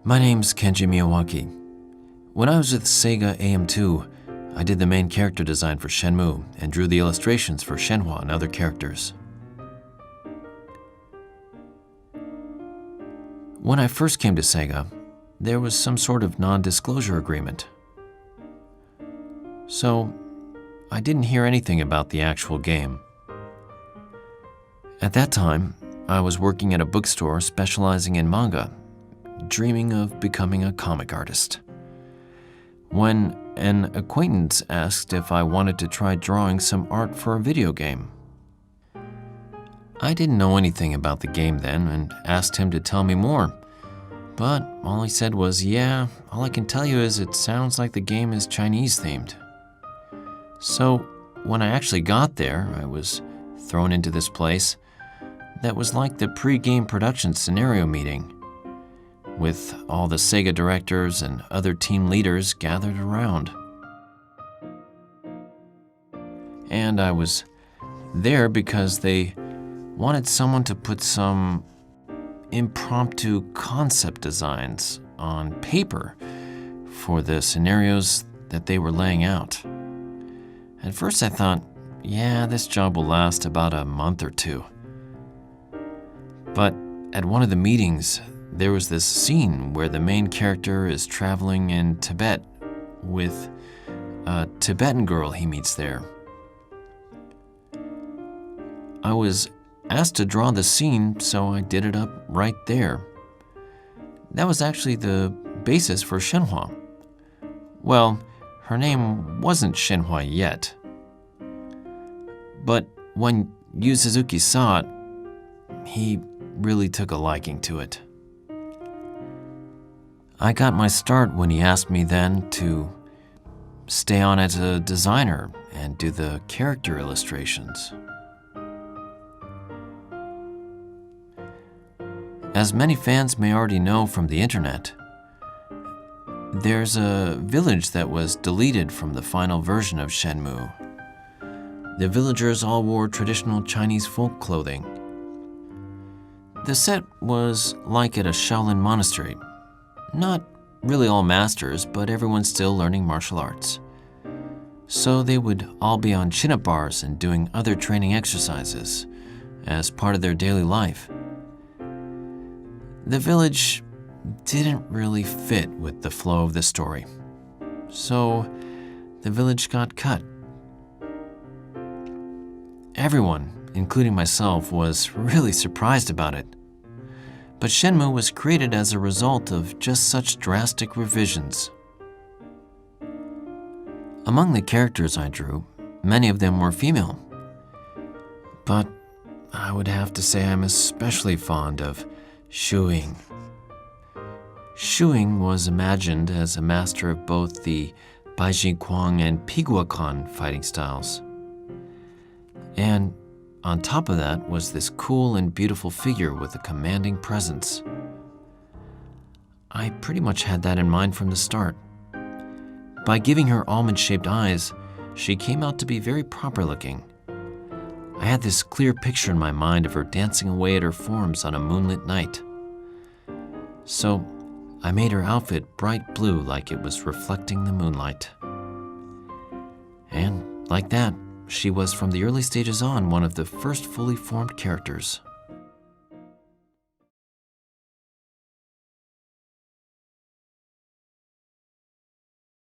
My name's Kenji Miyawaki. When I was with Sega AM2, I did the main character design for Shenmue and drew the illustrations for Shenhua and other characters. When I first came to Sega, there was some sort of non-disclosure agreement. So, I didn't hear anything about the actual game. At that time, I was working at a bookstore specializing in manga, dreaming of becoming a comic artist, when an acquaintance asked if I wanted to try drawing some art for a video game. I didn't know anything about the game then and asked him to tell me more, but all he said was, "Yeah, all I can tell you is it sounds like the game is Chinese themed." So when I actually got there, I was thrown into this place that was like the pre-game production scenario meeting, with all the Sega directors and other team leaders gathered around. And I was there because they wanted someone to put some impromptu concept designs on paper for the scenarios that they were laying out. At first I thought, yeah, this job will last about a month or two. But at one of the meetings, there was this scene where the main character is traveling in Tibet with a Tibetan girl he meets there. I was asked to draw the scene, so I did it up right there. That was actually the basis for Shenhua. Well, her name wasn't Shenhua yet. But when Yu Suzuki saw it, he really took a liking to it. I got my start when he asked me then to stay on as a designer and do the character illustrations. As many fans may already know from the internet, there's a village that was deleted from the final version of Shenmue. The villagers all wore traditional Chinese folk clothing. The set was like at a Shaolin monastery. Not really all masters, but everyone still learning martial arts. So they would all be on chin-up bars and doing other training exercises as part of their daily life. The village didn't really fit with the flow of the story, so the village got cut. Everyone, including myself, was really surprised about it. But Shenmue was created as a result of just such drastic revisions. Among the characters I drew, many of them were female. But I would have to say I'm especially fond of Shuing. Shuing was imagined as a master of both the Baiji Kwang and Piguakan fighting styles. And on top of that was this cool and beautiful figure with a commanding presence. I pretty much had that in mind from the start. By giving her almond-shaped eyes, she came out to be very proper looking. I had this clear picture in my mind of her dancing away at her forms on a moonlit night. So I made her outfit bright blue like it was reflecting the moonlight. And like that, she was from the early stages on one of the first fully formed characters.